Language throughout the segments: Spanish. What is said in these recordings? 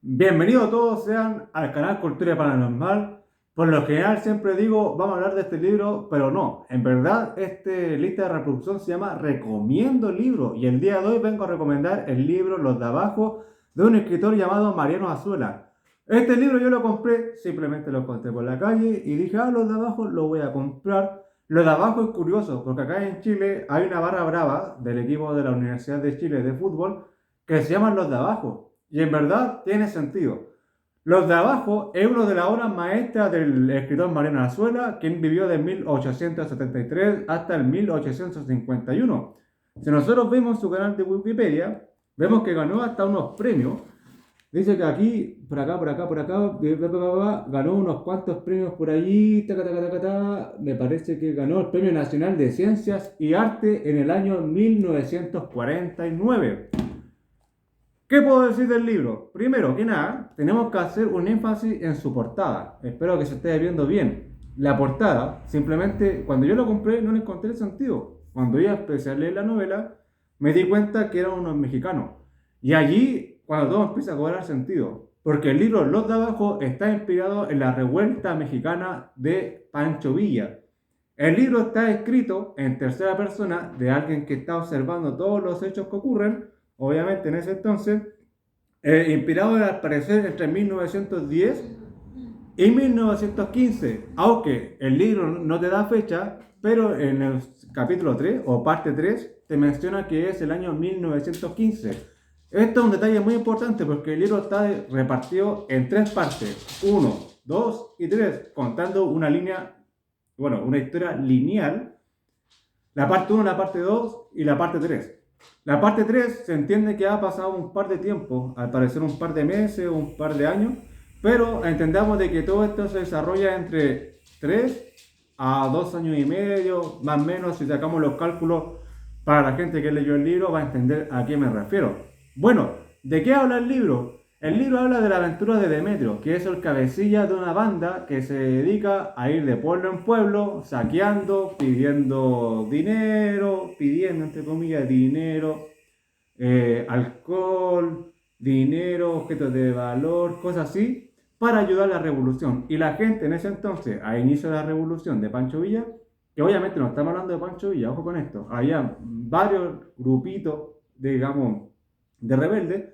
Bienvenidos todos sean al canal Cultura Paranormal. Por lo general siempre digo, vamos a hablar de este libro, pero no. En verdad, este lista de reproducción se llama Recomiendo Libro. Y el día de hoy vengo a recomendar el libro Los de Abajo, de un escritor llamado Mariano Azuela. Este libro yo lo compré, simplemente lo encontré por la calle y dije, Los de Abajo lo voy a comprar. Los de Abajo es curioso, porque acá en Chile hay una barra brava del equipo de la Universidad de Chile de fútbol que se llaman Los de Abajo. Y en verdad tiene sentido. Los de Abajo es uno de las obras maestras del escritor Mariano Azuela, quien vivió de 1873 hasta el 1851. Si nosotros vemos su canal de Wikipedia, vemos que ganó hasta unos premios. Dice que aquí, por acá, ganó unos cuantos premios por allí. Me parece que ganó el Premio Nacional de Ciencias y Arte en el año 1949. ¿Qué puedo decir del libro? Primero que nada, tenemos que hacer un énfasis en su portada. Espero que se esté viendo bien. La portada, simplemente, cuando yo lo compré, no le encontré el sentido. Cuando yo empecé a leer la novela, me di cuenta que eran unos mexicanos. Y allí, cuando todo empieza a cobrar sentido. Porque el libro Los de Abajo está inspirado en la revuelta mexicana de Pancho Villa. El libro está escrito en tercera persona de alguien que está observando todos los hechos que ocurren, obviamente en ese entonces, inspirado al parecer entre 1910 y 1915, aunque el libro no te da fecha, pero en el capítulo 3 o parte 3 te menciona que es el año 1915. Esto es un detalle muy importante porque el libro está repartido en tres partes, 1, 2 y 3, contando una historia lineal, la parte 1, la parte 2 y la parte 3. La parte 3 se entiende que ha pasado un par de tiempo, al parecer un par de meses o un par de años, pero entendamos de que todo esto se desarrolla entre 3 a 2 años y medio, más o menos. Si sacamos los cálculos para la gente que leyó el libro va a entender a qué me refiero. Bueno, ¿de qué habla el libro? El libro habla de la aventura de Demetrio, que es el cabecilla de una banda que se dedica a ir de pueblo en pueblo, saqueando, pidiendo dinero, pidiendo entre comillas dinero, alcohol, dinero, objetos de valor, cosas así, para ayudar a la revolución. Y la gente en ese entonces, a inicio de la revolución de Pancho Villa, que obviamente no estamos hablando de Pancho Villa, ojo con esto, había varios grupitos, digamos, de rebeldes,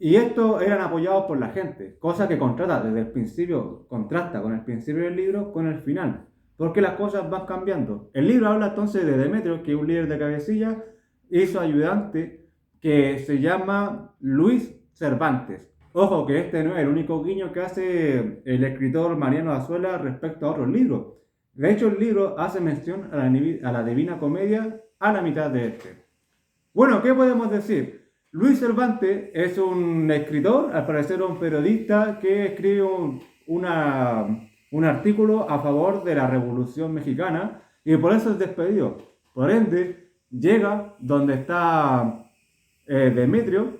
y estos eran apoyados por la gente, cosa que contrasta con el principio del libro con el final, porque las cosas van cambiando. El libro habla entonces de Demetrio, que es un líder de cabecilla, y su ayudante, que se llama Luis Cervantes. Ojo que este no es el único guiño que hace el escritor Mariano Azuela respecto a otros libros. De hecho, el libro hace mención a la Divina Comedia a la mitad de este. Bueno, ¿qué podemos decir? Luis Cervantes es un escritor, al parecer un periodista que escribe un artículo a favor de la Revolución Mexicana y por eso es despedido. Por ende, llega donde está Demetrio,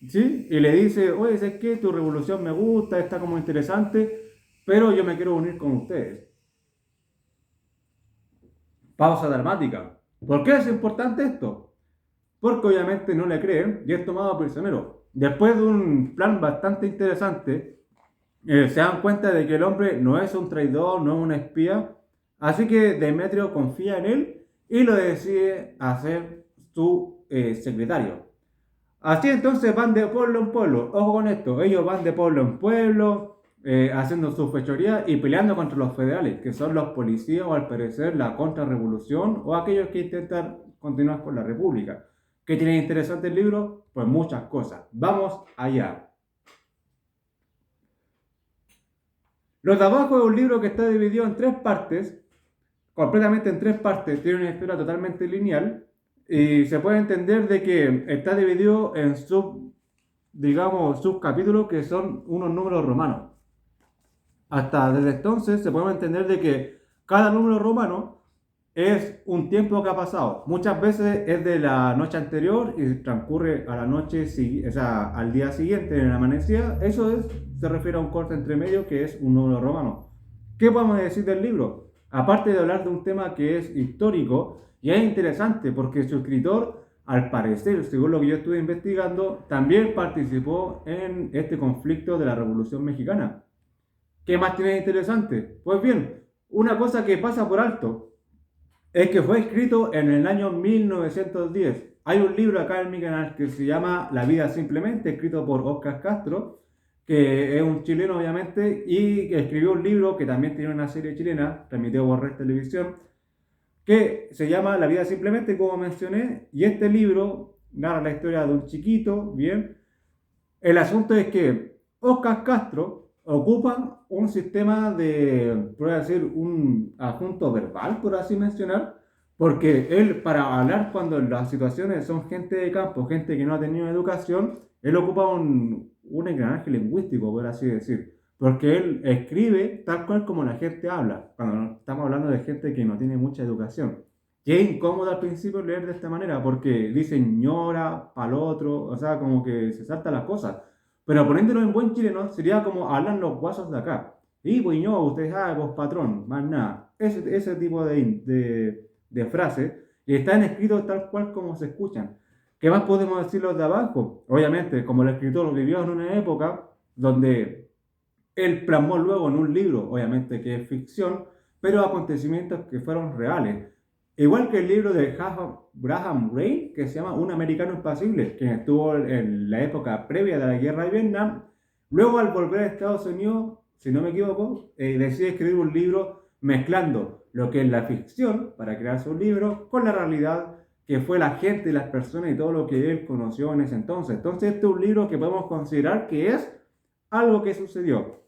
¿sí? Y le dice, oye, ¿sabes qué? Tu revolución me gusta, está como interesante, pero yo me quiero unir con ustedes. Pausa dramática. ¿Por qué es importante esto? Porque obviamente no le creen y es tomado prisionero. Después de un plan bastante interesante, se dan cuenta de que el hombre no es un traidor, no es un espía, así que Demetrio confía en él y lo decide hacer su secretario. Así entonces van de pueblo en pueblo, ojo con esto, ellos van de pueblo en pueblo, haciendo su fechoría y peleando contra los federales, que son los policías o al parecer la contrarrevolución o aquellos que intentan continuar con la república. ¿Qué tiene interesante el libro? Pues muchas cosas. Vamos allá. Los de Abajo es un libro que está dividido en tres partes, completamente en tres partes, tiene una historia totalmente lineal y se puede entender de que está dividido en subcapítulos que son unos números romanos. Hasta desde entonces se puede entender de que cada número romano es un tiempo que ha pasado. Muchas veces es de la noche anterior y transcurre a la noche, o sea, al día siguiente, en la amanecida. Se refiere a un corte entre medio que es un número romano. ¿Qué podemos decir del libro? Aparte de hablar de un tema que es histórico y es interesante porque su escritor al parecer, según lo que yo estuve investigando, también participó en este conflicto de la Revolución Mexicana. ¿Qué más tiene de interesante? Pues bien, una cosa que pasa por alto es que fue escrito en el año 1910. Hay un libro acá en mi canal que se llama La vida simplemente, escrito por Oscar Castro, que es un chileno obviamente, y que escribió un libro que también tiene una serie chilena, transmitido por Red Televisión, que se llama La vida simplemente, como mencioné, y este libro narra la historia de un chiquito, bien. El asunto es que Oscar Castro ocupa un sistema de, por decir, un adjunto verbal, por así mencionar, porque él, para hablar cuando las situaciones son gente de campo, gente que no ha tenido educación, él ocupa un engranaje lingüístico, por así decir, porque él escribe tal cual como la gente habla, cuando estamos hablando de gente que no tiene mucha educación. Y es incómodo al principio leer de esta manera, porque dice ñora, pal otro, o sea, como que se saltan las cosas. Pero poniéndolo en buen chileno, sería como hablan los guasos de acá. Y pues yo, usted sabe, pues patrón, más nada. Ese tipo de frase, y están escritos tal cual como se escuchan. ¿Qué más podemos decir los de abajo? Obviamente, como el escritor vivió en una época donde él plasmó luego en un libro, obviamente que es ficción, pero acontecimientos que fueron reales. Igual que el libro de Graham Greene, que se llama Un americano impasible, que estuvo en la época previa de la guerra de Vietnam. Luego, al volver a Estados Unidos, si no me equivoco, decide escribir un libro mezclando lo que es la ficción para crear su libro con la realidad que fue la gente, las personas y todo lo que él conoció en ese entonces. Entonces, este es un libro que podemos considerar que es algo que sucedió.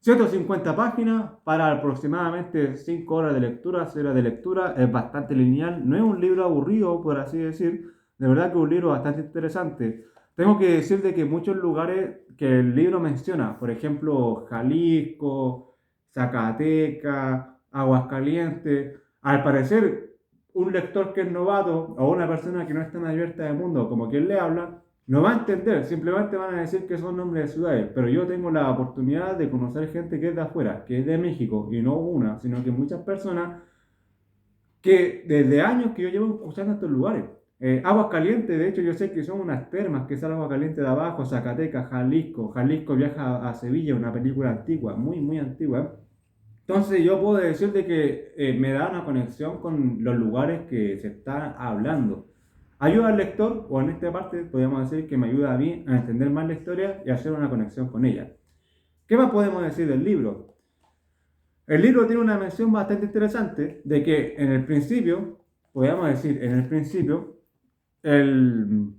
150 páginas para aproximadamente 5 horas de lectura, 6 horas de lectura, es bastante lineal, no es un libro aburrido, por así decir, de verdad que es un libro bastante interesante. Tengo que decir de que muchos lugares que el libro menciona, por ejemplo, Jalisco, Zacatecas, Aguascalientes, al parecer un lector que es novato o una persona que no está tan abierta del mundo como quien le habla, no va a entender, simplemente van a decir que son nombres de ciudades, pero yo tengo la oportunidad de conocer gente que es de afuera, que es de México, y no una, sino que muchas personas que desde años que yo llevo escuchando estos lugares. Aguas Calientes, de hecho yo sé que son unas termas, que es Agua Caliente de abajo, Zacatecas, Jalisco. Jalisco viaja a Sevilla, una película antigua, muy, muy antigua. Entonces yo puedo decir de que me da una conexión con los lugares que se está hablando. Ayuda al lector, o en esta parte podríamos decir que me ayuda a mí a entender más la historia y a hacer una conexión con ella. ¿Qué más podemos decir del libro? El libro tiene una mención bastante interesante de que en el principio, podríamos decir, en el principio, el,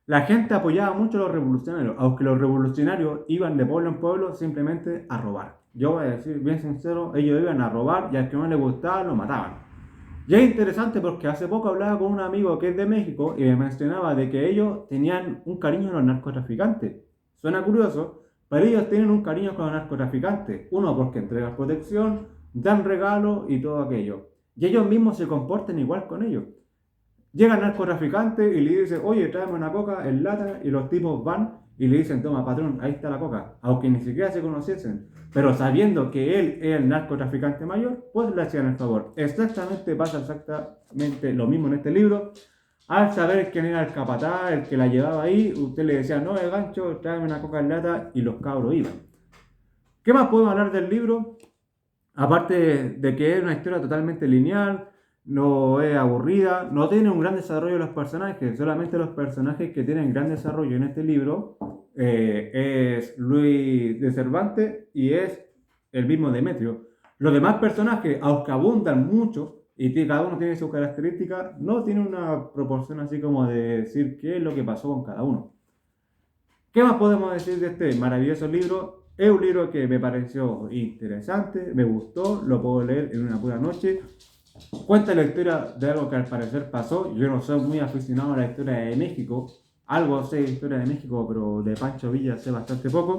la gente apoyaba mucho a los revolucionarios, aunque los revolucionarios iban de pueblo en pueblo simplemente a robar. Yo voy a decir bien sincero, ellos iban a robar y al que no les gustaba lo mataban. Y es interesante porque hace poco hablaba con un amigo que es de México y me mencionaba de que ellos tenían un cariño a los narcotraficantes. Suena curioso, pero ellos tienen un cariño con los narcotraficantes. Uno, porque entregan protección, dan regalos y todo aquello. Y ellos mismos se comportan igual con ellos. Llega el narcotraficante y le dice, oye, tráeme una coca en lata, y los tipos van y le dicen, toma, patrón, ahí está la coca, aunque ni siquiera se conociesen. Pero sabiendo que él es el narcotraficante mayor, pues le hacían el favor. Exactamente pasa exactamente lo mismo en este libro. Al saber quién era el capataz, el que la llevaba ahí, usted le decía, no, el gancho, tráeme una coca en lata, y los cabros iban. ¿Qué más podemos hablar del libro? Aparte de que es una historia totalmente lineal, no es aburrida, no tiene un gran desarrollo de los personajes, solamente los personajes que tienen gran desarrollo en este libro es Luis de Cervantes y es el mismo Demetrio. Los demás personajes, aunque abundan mucho y cada uno tiene sus características, no tiene una proporción así como de decir qué es lo que pasó con cada uno. ¿Qué más podemos decir de este maravilloso libro? Es un libro que me pareció interesante, me gustó, lo puedo leer en una pura noche. Cuenta la historia de algo que al parecer pasó. Yo no soy muy aficionado a la historia de México, algo sé de historia de México, pero de Pancho Villa sé bastante poco.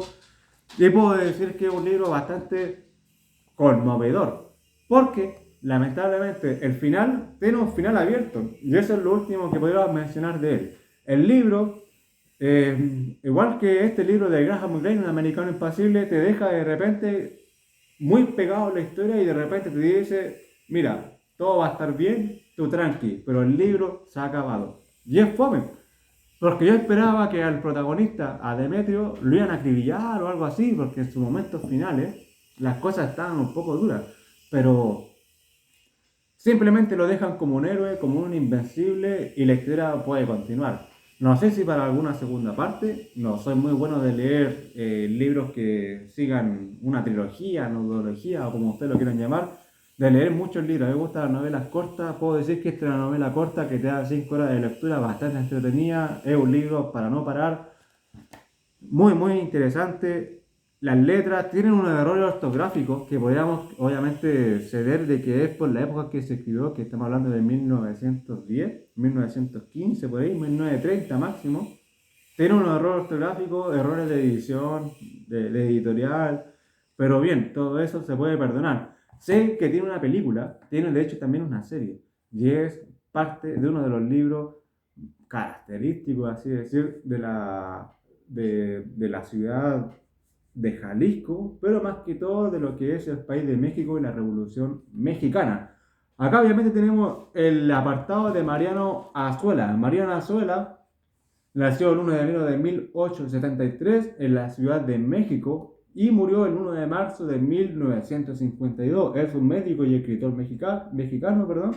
Y puedo decir que es un libro bastante conmovedor, porque lamentablemente el final tiene un final abierto, y eso es lo último que podría mencionar de él. El libro igual que este libro de Graham Greene, Un americano impasible, te deja de repente muy pegado a la historia y de repente te dice, mira, todo va a estar bien, tú tranqui, pero el libro se ha acabado. Y es fome. Porque yo esperaba que al protagonista, a Demetrio, lo iban a acribillar o algo así, porque en sus momentos finales las cosas estaban un poco duras. Pero simplemente lo dejan como un héroe, como un invencible y la historia puede continuar. No sé si para alguna segunda parte, no soy muy bueno de leer libros que sigan una trilogía, novelología o como ustedes lo quieran llamar, de leer muchos libros. A mí me gustan las novelas cortas, puedo decir que esta es una novela corta que te da 5 horas de lectura bastante entretenida, es un libro para no parar, muy, muy interesante. Las letras tienen unos errores ortográficos que podríamos obviamente ceder de que es por la época que se escribió, que estamos hablando de 1910, 1915, por ahí, 1930 máximo. Tiene unos errores ortográficos, errores de edición, de editorial, pero bien, todo eso se puede perdonar. Sé que tiene una película, tiene de hecho también una serie, y es parte de uno de los libros característicos, así decir, de la ciudad de Jalisco, pero más que todo de lo que es el país de México y la Revolución Mexicana. Acá obviamente tenemos el apartado de Mariano Azuela. Mariano Azuela nació el 1 de enero de 1873 en la Ciudad de México y murió el 1 de marzo de 1952. Es un médico y escritor mexicano, perdón,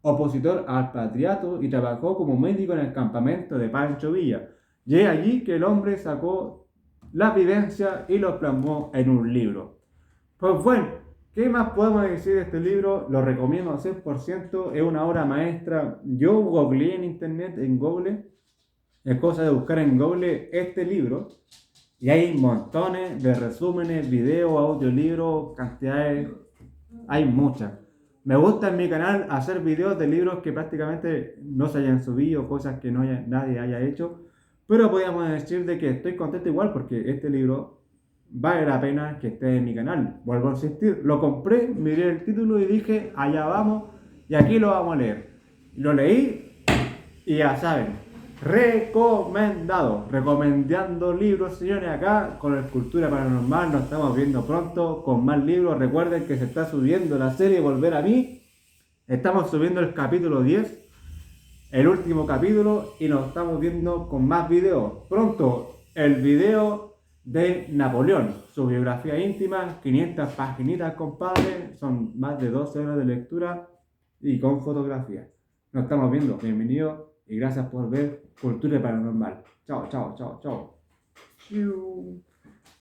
opositor al patriato y trabajó como médico en el campamento de Pancho Villa. Y es allí que el hombre sacó la vivencia y lo plasmó en un libro. Pues bueno, ¿qué más podemos decir de este libro? Lo recomiendo al 100%, es una obra maestra. Yo googleé en internet, en Google, es cosa de buscar en Google este libro y hay montones de resúmenes, videos, audiolibros, cantidades, hay muchas. Me gusta en mi canal hacer videos de libros que prácticamente no se hayan subido, cosas que nadie haya hecho, pero podríamos decir de que estoy contento igual porque este libro vale la pena que esté en mi canal. Vuelvo a insistir, lo compré, miré el título y dije, allá vamos y aquí lo vamos a leer. Lo leí y ya saben, recomendado, recomendando libros, señores, acá con la Cultura Paranormal. Nos estamos viendo pronto con más libros. Recuerden que se está subiendo la serie Volver a mí. Estamos subiendo el capítulo 10, el último capítulo, y nos estamos viendo con más videos. Pronto el video de Napoleón, su biografía íntima, 500 paginitas, compadre, son más de 12 horas de lectura y con fotografía. Nos estamos viendo, bienvenidos y gracias por ver Cultura Paranormal. Chao, chao, chao, chao.